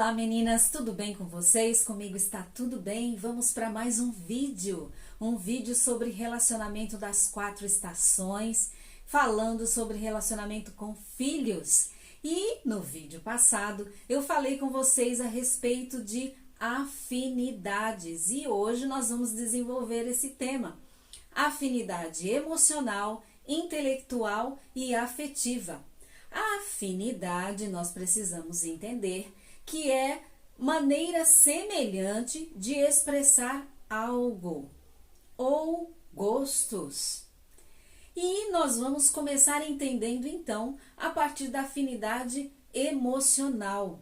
Olá meninas, tudo bem com vocês? Comigo está tudo bem? Vamos para mais um vídeo sobre relacionamento das 4 estações, falando sobre relacionamento com filhos. E no vídeo passado eu falei com vocês a respeito de afinidades e hoje nós vamos desenvolver esse tema: afinidade emocional, intelectual e afetiva. A afinidade nós precisamos entender que é maneira semelhante de expressar algo ou gostos. E nós vamos começar entendendo então a partir da afinidade emocional.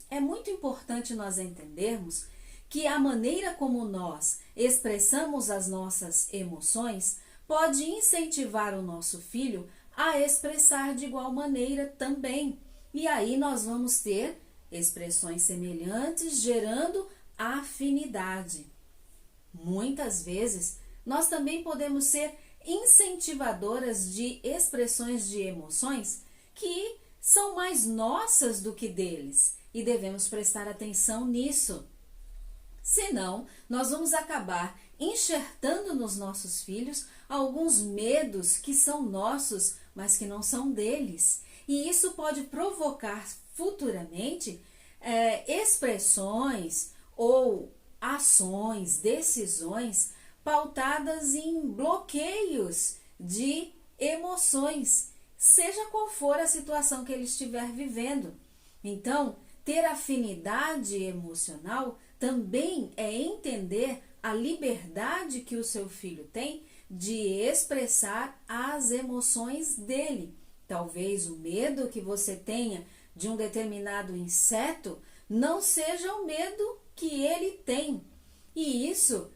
É muito importante nós entendermos que a maneira como nós expressamos as nossas emoções pode incentivar o nosso filho a expressar de igual maneira também. E aí nós vamos ter expressões semelhantes gerando afinidade. Muitas vezes nós também podemos ser incentivadoras de expressões de emoções que são mais nossas do que deles e devemos prestar atenção nisso. Senão, nós vamos acabar enxertando nos nossos filhos alguns medos que são nossos, mas que não são deles. E isso pode provocar futuramente expressões ou ações, decisões pautadas em bloqueios de emoções, seja qual for a situação que ele estiver vivendo. Então, ter afinidade emocional também é entender a liberdade que o seu filho tem de expressar as emoções dele. Talvez o medo que você tenha de um determinado inseto não seja o medo que ele tem. E isso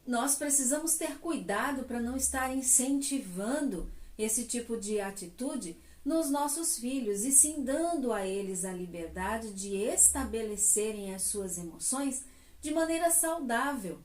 nós precisamos ter cuidado para não estar incentivando esse tipo de atitude nos nossos filhos e sim dando a eles a liberdade de estabelecerem as suas emoções de maneira saudável,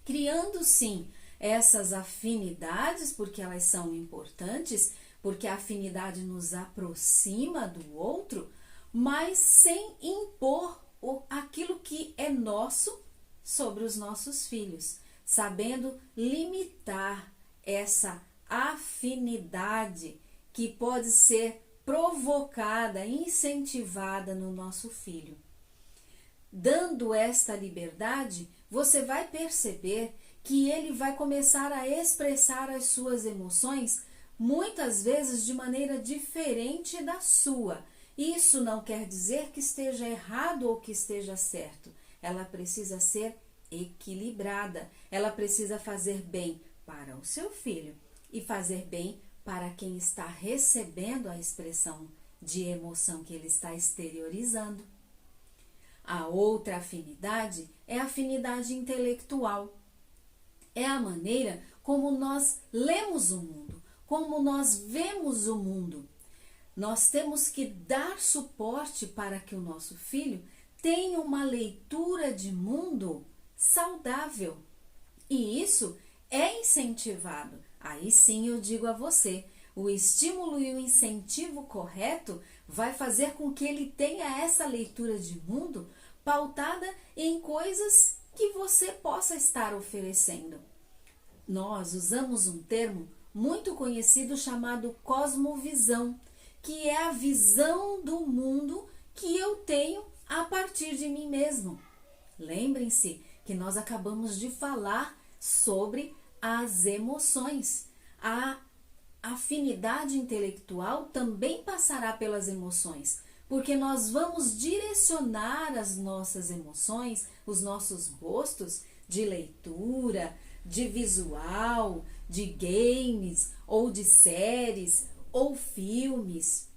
criando sim essas afinidades, porque elas são importantes, porque a afinidade nos aproxima do outro, mas sem impor aquilo que é nosso sobre os nossos filhos, sabendo limitar essa afinidade que pode ser provocada, incentivada no nosso filho. Dando esta liberdade, você vai perceber que ele vai começar a expressar as suas emoções muitas vezes de maneira diferente da sua. Isso não quer dizer que esteja errado ou que esteja certo. Ela precisa ser equilibrada. Ela precisa fazer bem para o seu filho e fazer bem para quem está recebendo a expressão de emoção que ele está exteriorizando. A outra afinidade é a afinidade intelectual. É a maneira como nós lemos o mundo, como nós vemos o mundo. Nós temos que dar suporte para que o nosso filho tenha uma leitura de mundo saudável. E isso é incentivado. Aí sim eu digo a você, o estímulo e o incentivo correto vai fazer com que ele tenha essa leitura de mundo pautada em coisas que você possa estar oferecendo. Nós usamos um termo muito conhecido chamado cosmovisão, que é a visão do mundo que eu tenho a partir de mim mesmo. Lembrem-se que nós acabamos de falar sobre as emoções. A afinidade intelectual também passará pelas emoções, porque nós vamos direcionar as nossas emoções, os nossos gostos de leitura, de visual, de games, ou de séries, ou filmes,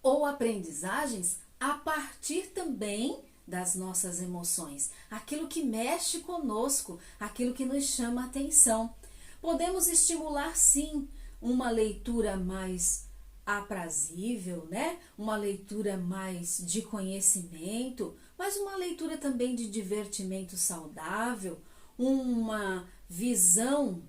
ou aprendizagens a partir também das nossas emoções, aquilo que mexe conosco, aquilo que nos chama a atenção. Podemos estimular sim uma leitura mais aprazível, né? Uma leitura mais de conhecimento, mas uma leitura também de divertimento saudável, uma visão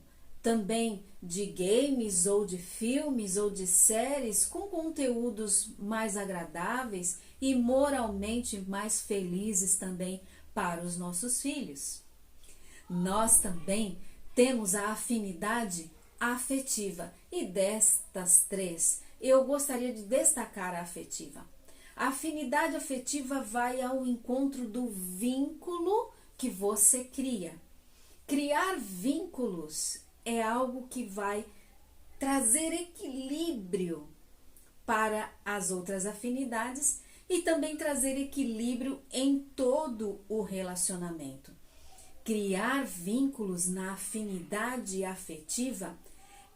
também de games ou de filmes ou de séries com conteúdos mais agradáveis e moralmente mais felizes também para os nossos filhos. Nós também temos a afinidade afetiva, e destas três eu gostaria de destacar a afetiva. A afinidade afetiva vai ao encontro do vínculo que você cria. Criar vínculos é algo que vai trazer equilíbrio para as outras afinidades e também trazer equilíbrio em todo o relacionamento. Criar vínculos na afinidade afetiva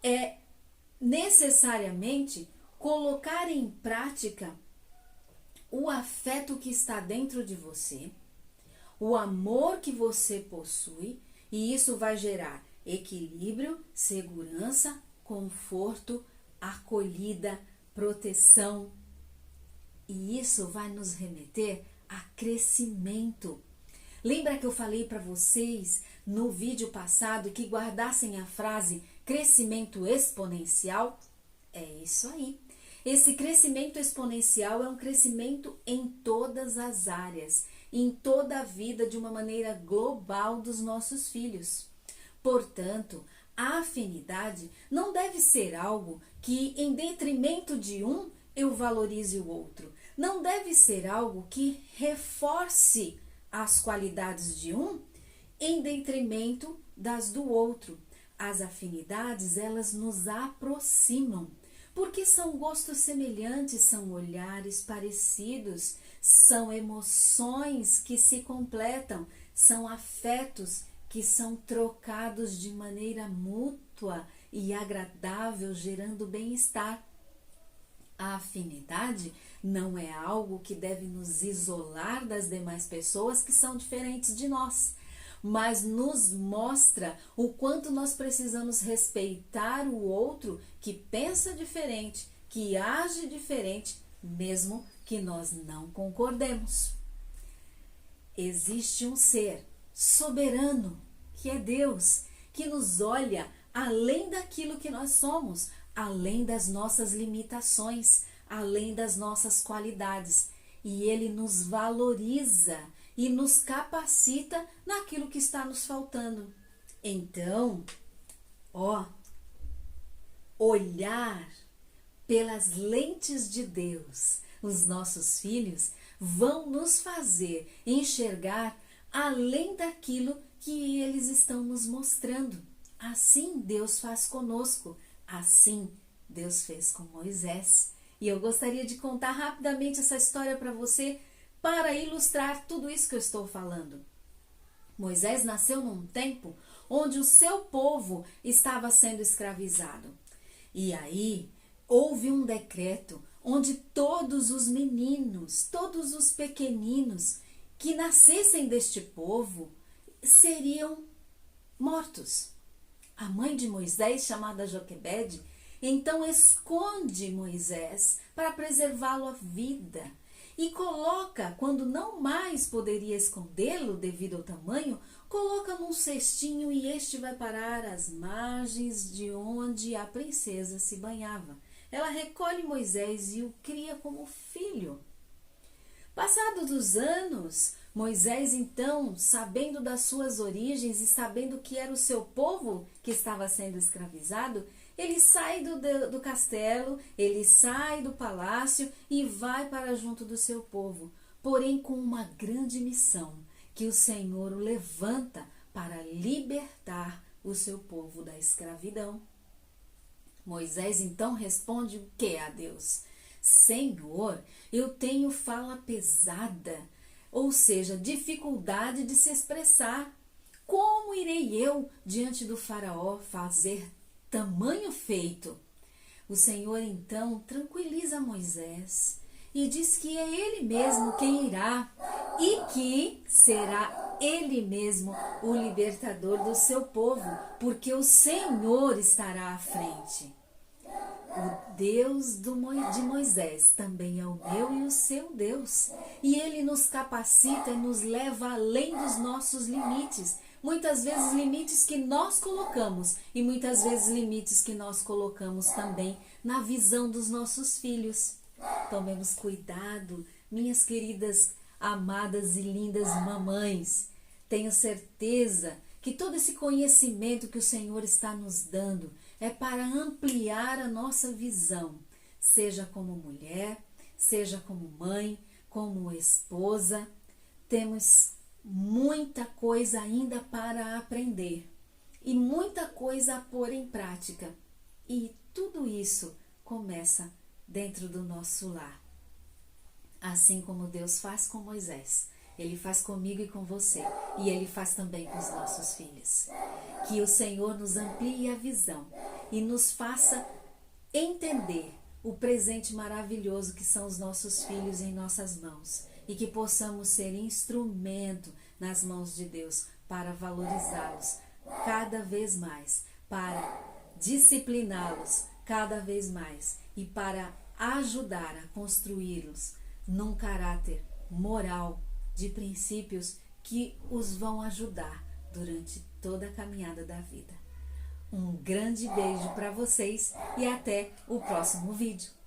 é necessariamente colocar em prática o afeto que está dentro de você, o amor que você possui, e isso vai gerar equilíbrio, segurança, conforto, acolhida, proteção. E isso vai nos remeter a crescimento. Lembra que eu falei para vocês no vídeo passado que guardassem a frase crescimento exponencial? É isso aí. Esse crescimento exponencial é um crescimento em todas as áreas, em toda a vida de uma maneira global dos nossos filhos. Portanto, a afinidade não deve ser algo que, em detrimento de um, eu valorize o outro. Não deve ser algo que reforce as qualidades de um em detrimento das do outro. As afinidades, elas nos aproximam, porque são gostos semelhantes, são olhares parecidos, são emoções que se completam, são afetos que são trocados de maneira mútua e agradável, gerando bem-estar. A afinidade não é algo que deve nos isolar das demais pessoas que são diferentes de nós, mas nos mostra o quanto nós precisamos respeitar o outro que pensa diferente, que age diferente, mesmo que nós não concordemos. Existe um ser soberano, que é Deus, que nos olha além daquilo que nós somos, além das nossas limitações, além das nossas qualidades. E Ele nos valoriza e nos capacita naquilo que está nos faltando. Então, olhar pelas lentes de Deus, os nossos filhos vão nos fazer enxergar além daquilo que eles estão nos mostrando. Assim Deus faz conosco, assim Deus fez com Moisés. E eu gostaria de contar rapidamente essa história para você, para ilustrar tudo isso que eu estou falando. Moisés nasceu num tempo onde o seu povo estava sendo escravizado. E aí houve um decreto onde todos os meninos, todos os pequeninos que nascessem deste povo seriam mortos. A mãe de Moisés, chamada Joquebede, então esconde Moisés para preservá-lo a vida e coloca, quando não mais poderia escondê-lo devido ao tamanho, coloca num cestinho e este vai parar às margens de onde a princesa se banhava. Ela recolhe Moisés e o cria como filho. Passados os anos, Moisés então, sabendo das suas origens e sabendo que era o seu povo que estava sendo escravizado, ele sai do castelo, ele sai do palácio e vai para junto do seu povo, porém com uma grande missão, que o Senhor o levanta para libertar o seu povo da escravidão. Moisés então responde o que a Deus? Senhor, eu tenho fala pesada, ou seja, dificuldade de se expressar. Como irei eu diante do faraó fazer tamanho feito? O Senhor então tranquiliza Moisés e diz que é ele mesmo quem irá e que será ele mesmo o libertador do seu povo, porque o Senhor estará à frente. O Deus de Moisés também é o meu e o seu Deus. E Ele nos capacita e nos leva além dos nossos limites. Muitas vezes limites que nós colocamos e muitas vezes limites que nós colocamos também na visão dos nossos filhos. Tomemos cuidado minhas queridas, amadas e lindas mamães. Tenho certeza que todo esse conhecimento que o Senhor está nos dando é para ampliar a nossa visão, seja como mulher, seja como mãe, como esposa. Temos muita coisa ainda para aprender e muita coisa a pôr em prática. E tudo isso começa dentro do nosso lar. Assim como Deus faz com Moisés, Ele faz comigo e com você, e Ele faz também com os nossos filhos. Que o Senhor nos amplie a visão e nos faça entender o presente maravilhoso que são os nossos filhos em nossas mãos, e que possamos ser instrumento nas mãos de Deus para valorizá-los cada vez mais, para discipliná-los cada vez mais e para ajudar a construí-los num caráter moral de princípios que os vão ajudar durante toda a caminhada da vida. Um grande beijo para vocês e até o próximo vídeo.